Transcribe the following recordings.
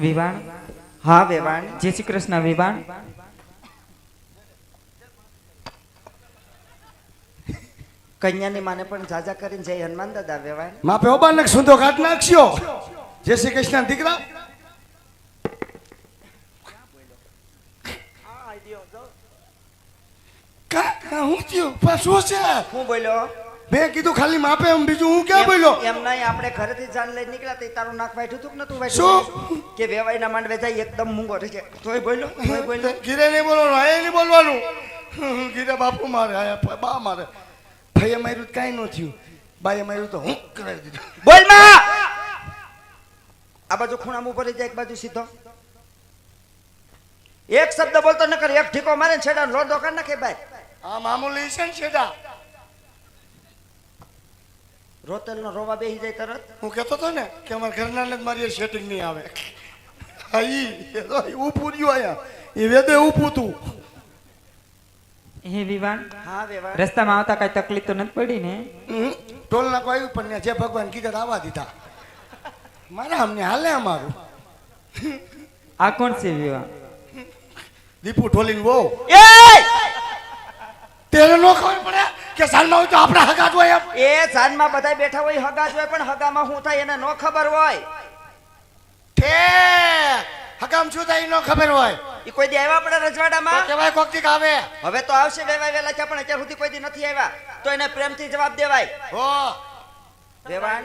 વિવાણ હા વેવાણ. જય શ્રી કૃષ્ણ વિવાણ. કન્યાની માને પણ જાજા કરીને જય હનુમાન દાદા વેવાણ. માપે ઓબાનક સુંદો કાઢ નાખશો. જય શ્રી કૃષ્ણ દીકરા. કા હું થયું પાછું છે હું બોલ્યો મેં કીધું ખાલી માપે એમ બીજું હું ક્યાં બોલ્યો એમ નહીં આપણે ઘરેથી જાન લઈ નીકળ્યા તે તારું નાક વાઢ્યું હતું કે નતું વાઢ્યું? શું? કે વેવાઈના માંડવે જાય એકદમ મૂંગો રહી જાય તોય બોલ્યો ગીરે નહીં બોલવાનું આ નહીં બોલવાનું. ગીરે બાપુ મારે આયા બા મારે ભાઈએ માર્યું તો કાંઈ ન થયું બાએ માર્યું તો હું કરાવી દીધું. બોલ માં. આ બાજુ ખૂણામાં ઉપર જાય એક બાજુ સીધો એક શબ્દ બોલતો ન કર એક ઠીકો મારે ને છેડા લોટ દોકાન નાખે ભાઈ. આ મામૂલી છે ને છેડા રોતેલ નો રોવા બેસી જાય તરત. હું કહેતો હતો ને કે અમારા ઘરના ને મારી સેટિંગ નહીં આવે. હા ઈ ઊભું રહ્યું આયા એ વેદે ઊભું તું. હે વિવાણ હા વેવાણ. રસ્તામાં આવતા કઈ તકલીફ તો નથી પડી ને? ટોલ નાકો આવ્યું પણ જે ભગવાન કીધા આવવા દીધા મારા અમને હાલે અમારું. આ કોણ છે વિવાણ? દીપુ ઢોલીને વહુ. એ તેને નો ખબર પડે કે સાલમાં હોય તો આપણા હગા જ હોય એમ. એ જાનમાં બધા બેઠા હોય હગા જ હોય પણ હગામાં શું થાય એને નો ખબર હોય. ઠેક હગામ શું થાય ઈ નો ખબર હોય ઈ કોઈ દી આવ્યા આપણે તો રજવાડામાં? કેવાય કોક દીક આવે. હવે તો આવશે વેવાય વેલા છે પણ અત્યાર સુધી કોઈ દી નથી આવ્યા તો એને પ્રેમથી જવાબ દેવાય. હો વેવાણ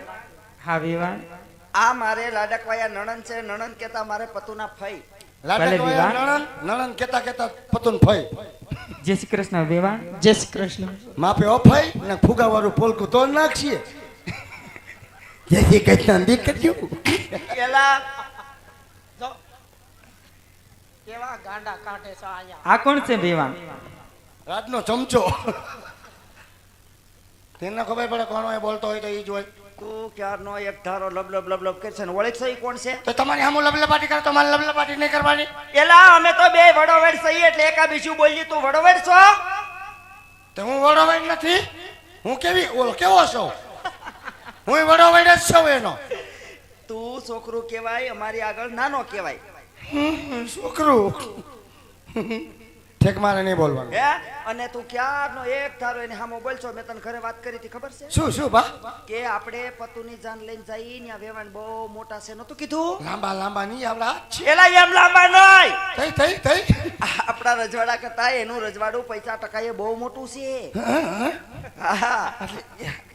હા વિવાણ. આ મારે લાડકવાયા નણંદ છે. નણંદ કેતા મારે પતુના ફઈ. લાડક વિવાહ. નણન નણન કેતા કેતા પતુન ફઈ. જય શ્રી કૃષ્ણ વિવાણ. જય શ્રી કૃષ્ણ. માપે અફાઈ ને ફુગા વાળું પોલકું તો નાખીએ. જય શ્રી કૃષ્ણ દીકરીઓ. પેલા જો કેવા ગાંડા કાઢે છે આયા. આ કોણ છે વિવાણ? રાજનો ચમચો. તેને ખબર પડે કોણ હોય બોલતો હોય તો ઈ જ હોય. તું ક્યારનો એક ધારો લબલબ લબલબ કરશે ને ઓળખશો ઈ કોણ છે? તો તમારી સામું લબલબાટી કરે તો મારે લબલબાટી નહીં કરવાની. એલા અમે તો બે વડોવેડ સહી એટલે એકા બીજું બોલીએ તું વડોવેડ છો? તો હું વડોવાઈ નથી. હું કેવી ઓલો કેવો છું? હું વડોવાઈ જ છું એનો. તું છોકરું કહેવાય અમારી આગળ નાનો કહેવાય. છોકરું ઠેક મારે નહીં બોલવાનું. હે અને તું ક્યારનો એક ધારો એને સામો બોલશો. મેં તને ઘરે વાત કરી હતી ખબર છે શું શું બા? કે આપણે પતુની જાન લઈને જઈ ને વેવાણ બહુ મોટા છે નતું કીધું? લાંબા લાંબા નહીં આપડા હાથ છે. એલા એમ લાંબા નહીં. થઈ થઈ થઈ. આપણા રજવાડા કરતા એનું રજવાડું 50% બહુ મોટું છે. હા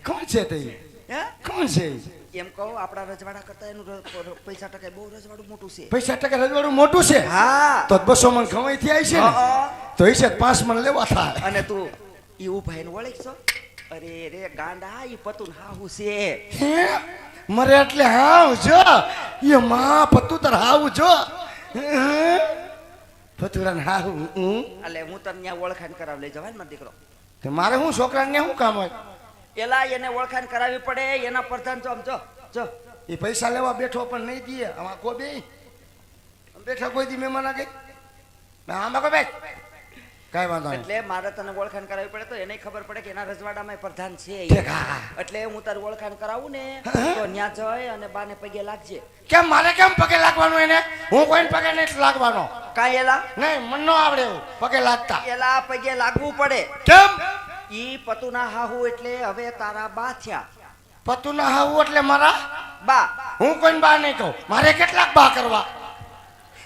કોણ છે તે? હે કોણ છે? એમ કહું આપણા રજવાડા કરતા એનું 50% બહુ રજવાડું મોટું છે. 50% રજવાડું મોટું છે. હા તો 200 મણ ખવાઈ થી આવી છે ને હા. તો એ છે 5 મણ લેવા થાય. અને તું ઈ ઉભા એને ઓળખશો? અરે રે ગાંડા ઈ પતુન હાહુ છે. હે? મરે એટલે હાવ જો એ માં પતું તર હાવ જો પતુરાન હાવ એટલે હું તને ત્યાં ઓળખાણ કરાવ લઈ જવાય ને મારો દીકરો. તે મારે હું છોકરાને શું કામ હોય? એલા એને ઓળખાણ કરાવવી પડે. એના પ્રધાન જો આમ જો એ પૈસા લેવા બેઠો પણ નહીં દે. આમાં કોઈ બે બેઠા કોઈ દી મહેમાન આ ગઈ આમાં કોઈ બે કાંઈ વાંધો નહીં. એટલે મારે તને ઓળખાણ કરાવવી પડે તો એને ખબર પડે કે એના રજવાડામાં પ્રધાન છે ઈ. ઠીક, હા. એટલે હું તારું ઓળખાણ કરાવું ને તો ત્યાં જઈ અને બાને પગે લાગજે. કેમ મારે કેમ પગે લાગવાનું એને? હું કોઈને પગે નહીં લાગવાનો. કાંઈ એલા નહીં મન નો આવડે એવું પગે લાગતા. એલા પગે લાગવું પડે. કેમ? ઈ પતુના હાહુ એટલે હવે તારા બા થયા. પતુ ના હાવું એટલે મારા બા હું કોઈને બા નહીં કહું. મારે કેટલાક બા કરવા?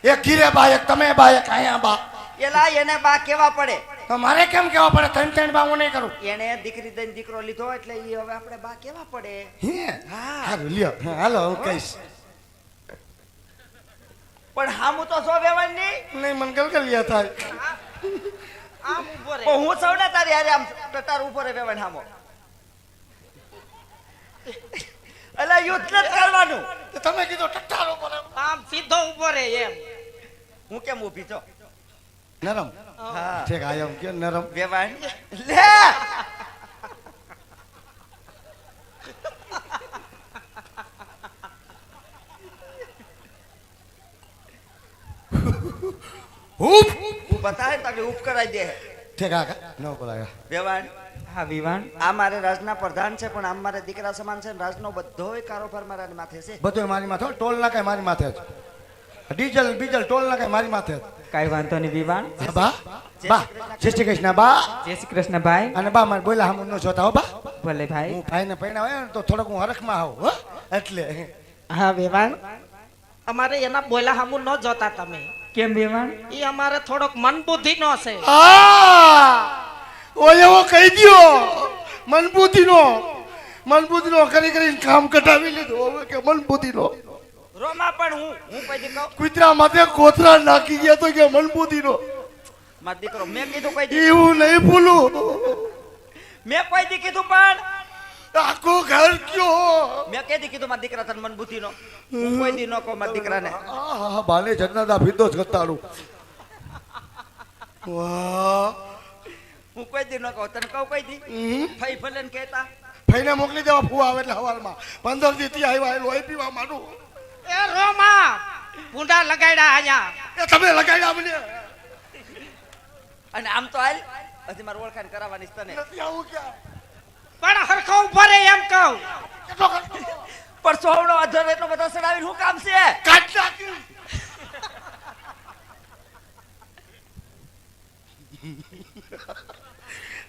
એક ગીરે બા, એક તમે બા, એક અહીંયા બા. એલા એને બા કેવા પડે. તો મારે કેમ કેવા પડે? ત્રણ ત્રણ બા હું નહીં કરું. એને દીકરી દઈને દીકરો લીધો એટલે ઈ હવે આપણે બા કેવા પડે. હે હા હારું લ્યો હાલો હું કહીશ. પણ હામું તો જો વેવાય નહીં. નહીં મને ગલગલિયા થાય. આમ ઉભો રે. પણ હું સૌ ને તારી હારે આમ તાર ઉપર વેવાય હામો. એટલે યુદ્ધ જ કરવાનું. તો તમે કીધું ટટ્ટારો પર આમ સીધો ઉભો રે એમ. હું કેમ ઊભી છો? નરમ. હા ઠીક આ એમ કે નરમ. વેવાય લે ઉપ હું બતાવે તાકે ઉપ કરાઈ દે. ઠીક આ ન બોલાય. વેવાય હા વિવાણ. આ મારે રાજના પ્રધાન છે પણ આમ મારે દીકરા સમાન છે. રાજનો બધોય કારોબાર મારા માથે છે. બધું મારી માથે ટોલ નાખાય મારી માથે જ. ડીઝલ બીજલ ટોલ નાખે મારી માથે. કાંઈ વાંધો નહીં વિવાન. બા બા જય શ્રી કૃષ્ણ બા. જય શ્રી કૃષ્ણ ભાઈ. અને બા મારે બોલા હમ ન જોતા હો બા. ભલે ભાઈ. હું ભાઈને પૈણા હોય ને તો થોડોક હું હરખમાં આવું હો એટલે. હા વેવાણ અમારે એના બોલા હામું ન જોતા તમે. કેમ વિવાન? ઈ અમારે થોડોક મન બુદ્ધિ નો છે. ઓલેવો કહી દ્યો મનબુદ્ધિનો કરી કરીને કામ કટાવી લીધું હવે કે મનબુદ્ધિનો. રોમા પણ હું કોઈ દી કહું કુતરા માથે કોતરા નાખી ગયા તો કે મનબુદ્ધિનો. માર દીકરો મેં કીધું કોઈ દી એવું નહીં ભૂલું. મેં કોઈ દી કીધું પણ આખું ઘર કયો. મેં કેદી કીધું મારા દીકરા તને મન બુદ્ધિનો હું કોઈ દી ન કહું મારા દીકરાને. આહા બાને જન્નતા ભીધો જ કતાડું. વાહ હું કોઈ દી ન કહું તને કહું કોઈ દી ફઈ ભલે ને કહેતા ભાઈને મોકલી દેવા ફુવા આવે એટલે હવારમાં 15 દી થી આવ્યા લોહી પીવા માંડું. એ રોમા ભૂંડા લગાડ્યા આયા. એ તમે લગાડ્યા મને અને આમ તો હાલ હજી મારે ઓળખાણ કરાવવાની છે તને. નથી આવું ક્યાં પણ હરખો ઉભો રે એમ કહું. કેટલો કરતો પણ સોવડો અધર એટલો બધો સડાવીને શું કામ છે? કાટ નાખી.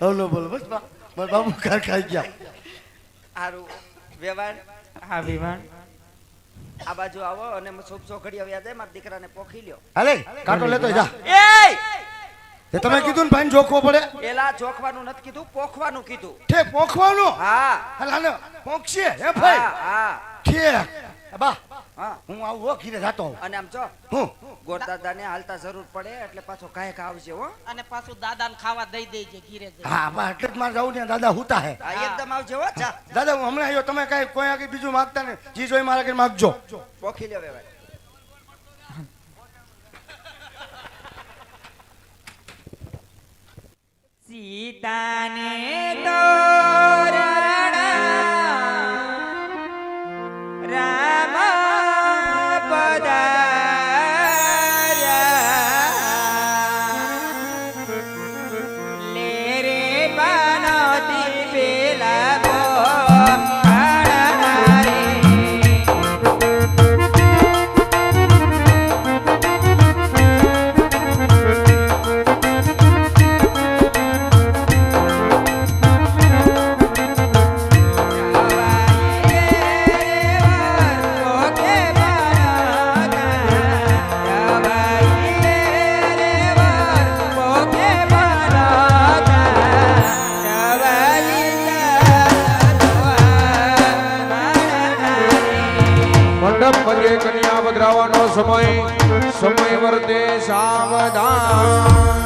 હલો બોલ બસ બા મારા બાબુ કાર ખાઈ ગયા. હારું વેવાણ હા વિવાન. આ બાજુ આવો અને શુભ ચોખડી આવ્યા દે મારા દીકરાને પોખી લ્યો. હાલે કાંટો લેતો જા. એ તે તમે કીધું ને ભાઈને જોખવો પડે. એલા જોખવાનું નથી કીધું પોખવાનું કીધું. ઠેક પોખવાનો. હા હાલે પોખશે હે ભાઈ. હા ઠેક બા હા હું આવું હો ઘીરે જાતો હું. અને આમ જો હું ગોરદાદાને હાલતા જરૂર પડે એટલે પાછો કાંઈક આવશે હો. અને પાછું દાદાને ખાવા દઈ દેજે ઘીરે જઈ. હા બા એટલે જ મારે જાવું ને દાદા હુતા હે. આ એકદમ આવશે હો. જા દાદા હું હમણાં આવ્યો તમે કઈ કોઈ આગળ બીજું માંગતા ને જી જોઈ મારા આગળ માંગજો. પોખી લ્યો વેવાણ. સીતાને તોરણા રામ પધાર્યા. લે રે બાનોતી પેલા ગોપાળા રે. મંડપ મધ્યે કન્યા પધરાવાનો સમય વર્તે સાવધાન.